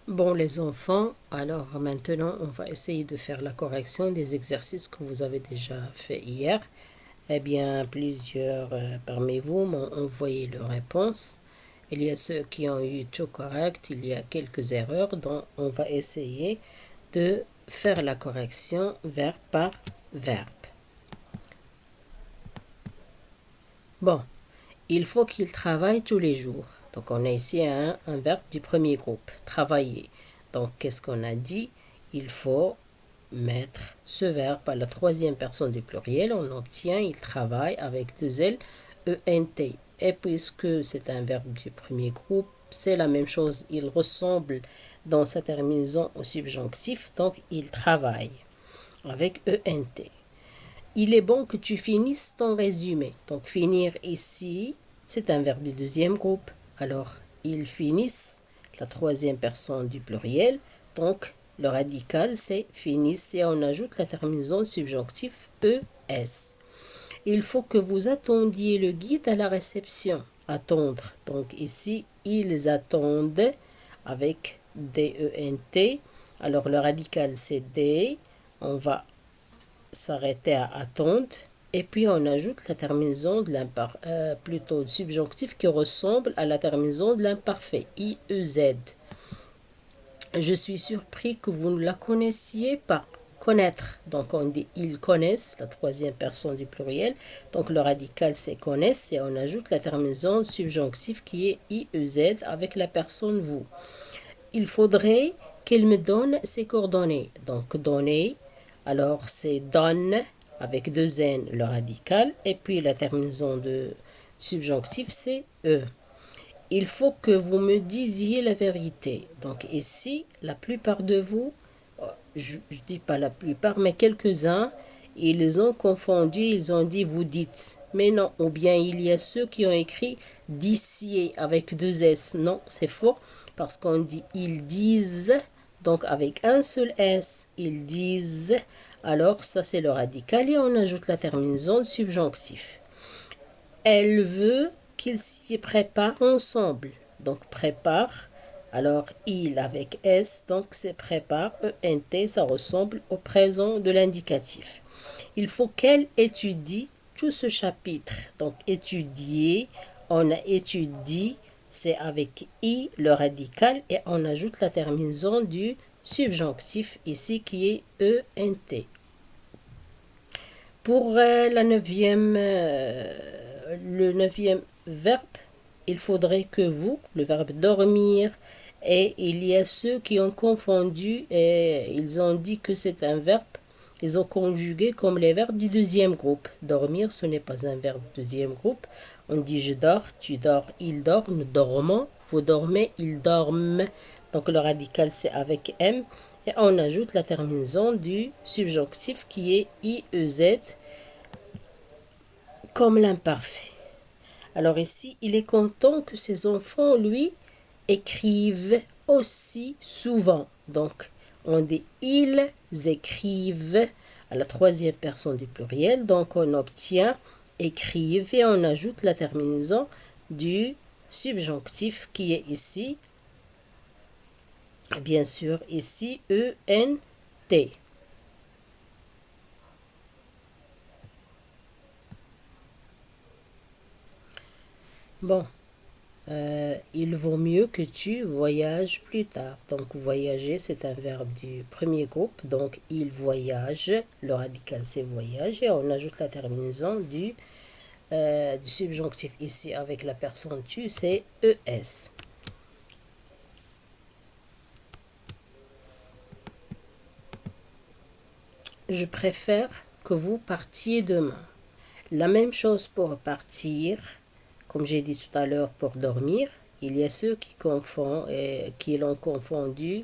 Bon, les enfants, alors maintenant, on va essayer de faire la correction des exercices que vous avez déjà fait hier. Eh bien, plusieurs parmi vous m'ont envoyé leurs réponses. Il y a ceux qui ont eu tout correct, il y a quelques erreurs, donc on va essayer de faire la correction verbe par verbe. Bon, il faut qu'il travaille tous les jours. Donc, on a ici un verbe du premier groupe, travailler. Donc, qu'est-ce qu'on a dit? Il faut mettre ce verbe à la troisième personne du pluriel. On obtient il travaille avec deux L, E-N-T. Et puisque c'est un verbe du premier groupe, c'est la même chose. Il ressemble dans sa terminaison au subjonctif. Donc, il travaille avec E-N-T. Il est bon que tu finisses ton résumé. Donc, finir ici, c'est un verbe du deuxième groupe. Alors, ils finissent, la troisième personne du pluriel. Donc, le radical, c'est finissent et on ajoute la terminaison subjonctif ES. Il faut que vous attendiez le guide à la réception. Attendre. Donc, ici, ils attendent avec D-E-N-T. Alors, le radical, c'est D. On va s'arrêter à attendre. Et puis on ajoute la terminaison de plutôt subjonctif qui ressemble à la terminaison de l'imparfait, IEZ. Je suis surpris que vous ne la connaissiez pas. Connaître, donc on dit ils connaissent, la troisième personne du pluriel. Donc le radical c'est connaissent et on ajoute la terminaison subjonctif qui est IEZ avec la personne vous. Il faudrait qu'elle me donne ses coordonnées. Donc donner, alors c'est donne avec deux N le radical et puis la terminaison de subjonctif c'est E. Il faut que vous me disiez la vérité. Donc ici, la plupart de vous, je ne dis pas la plupart, mais quelques-uns, ils ont confondu, ils ont dit vous dites. Mais non, ou bien il y a ceux qui ont écrit d'ici avec deux S. Non, c'est faux, parce qu'on dit ils disent, donc avec un seul S, ils disent. Alors ça c'est le radical et on ajoute la terminaison subjonctif. Elle veut qu'ils s'y préparent ensemble. Donc prépare. Alors il avec S, donc c'est prépare. ENT, ça ressemble au présent de l'indicatif. Il faut qu'elle étudie tout ce chapitre. Donc étudier, on a étudié, c'est avec I le radical et on ajoute la terminaison du subjonctif ici qui est ENT. Pour le neuvième verbe, il faudrait que vous, le verbe dormir, et il y a ceux qui ont confondu et ils ont dit que c'est un verbe. Ils ont conjugué comme les verbes du deuxième groupe. Dormir, ce n'est pas un verbe du deuxième groupe. On dit je dors, tu dors, il dort, nous dormons, vous dormez, ils dorment. Donc le radical c'est avec M. Et on ajoute la terminaison du subjonctif qui est IEZ comme l'imparfait. Alors ici, il est content que ses enfants, lui, écrivent aussi souvent. Donc, on dit ils écrivent à la troisième personne du pluriel. Donc, on obtient écrivent et on ajoute la terminaison du subjonctif qui est ici, bien sûr, ici, E-N-T. Bon, il vaut mieux que tu voyages plus tard. Donc, voyager, c'est un verbe du premier groupe. Donc, il voyage. Le radical, c'est voyage. Et on ajoute la terminaison du subjonctif ici avec la personne tu, c'est ES. Je préfère que vous partiez demain. La même chose pour partir, comme j'ai dit tout à l'heure pour dormir. Il y a ceux qui confondent et qui l'ont confondu,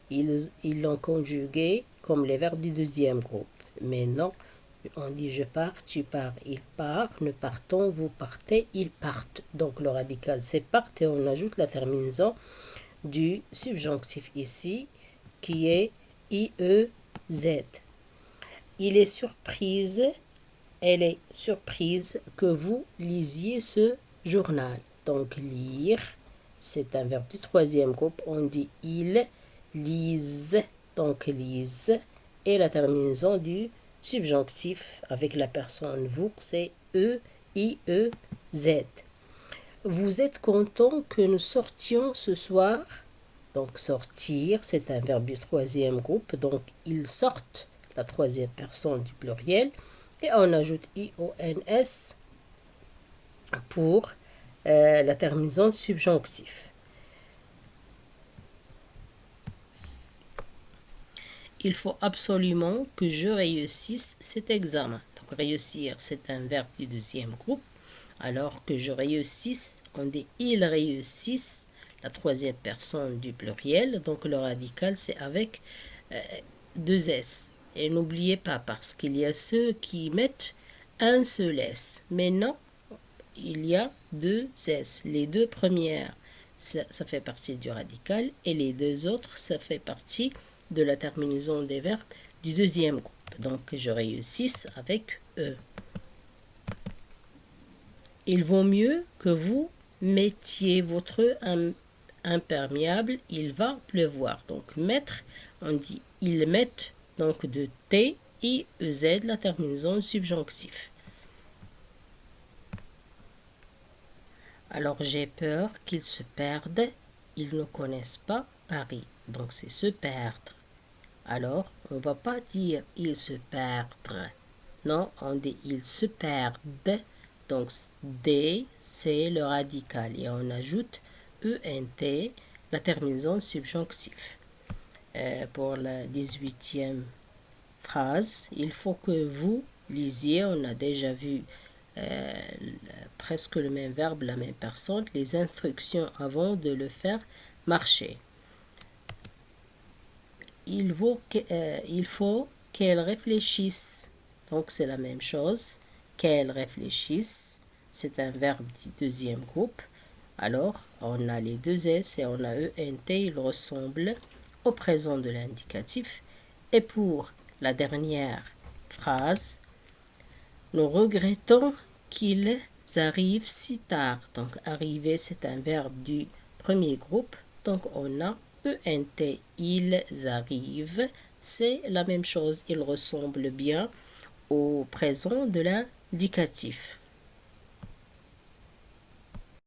ils l'ont conjugué comme les verbes du deuxième groupe. Mais non, on dit je pars, tu pars, il part, nous partons, vous partez, ils partent. Donc le radical c'est part et on ajoute la terminaison du subjonctif ici qui est IEZ. Il est surprise, elle est surprise que vous lisiez ce journal. Donc lire, c'est un verbe du troisième groupe. On dit il lisent. Donc, lisent. Et la terminaison du subjonctif avec la personne vous, c'est E, I, E, Z. Vous êtes content que nous sortions ce soir? Donc, sortir, c'est un verbe du troisième groupe. Donc, ils sortent, la troisième personne du pluriel. Et on ajoute IONS pour la terminaison subjonctif. Il faut absolument que je réussisse cet examen. Donc, réussir, c'est un verbe du deuxième groupe. Alors que je réussisse, on dit ils réussissent, la troisième personne du pluriel. Donc, le radical, c'est avec deux S. Et n'oubliez pas, parce qu'il y a ceux qui mettent un seul S. Mais non, il y a deux S. Les deux premières, ça fait partie du radical. Et les deux autres, ça fait partie de la terminaison des verbes du deuxième groupe. Donc, je réussisse avec E. Il vaut mieux que vous mettiez votre imperméable, il va pleuvoir. Donc, mettre, on dit ils mettent, donc de T, I, E, Z, la terminaison subjonctif. Alors, j'ai peur qu'ils se perdent, ils ne connaissent pas Paris. Donc, c'est se perdre. Alors, on ne va pas dire ils se perdent. Non, on dit ils se perdent. Donc, D, c'est le radical. Et on ajoute ENT, la terminaison subjonctif. Pour la 18e phrase, il faut que vous lisiez, on a déjà vu presque le même verbe, la même personne, les instructions avant de le faire marcher. Il faut qu'elle réfléchisse. Donc, c'est la même chose. Qu'elle réfléchisse. C'est un verbe du deuxième groupe. Alors, on a les deux S et on a ENT. Ils ressemblent au présent de l'indicatif. Et pour la dernière phrase, nous regrettons qu'ils arrivent si tard. Donc, arriver, c'est un verbe du premier groupe. Donc, on a ENT, ils arrivent, c'est la même chose, ils ressemblent bien au présent de l'indicatif.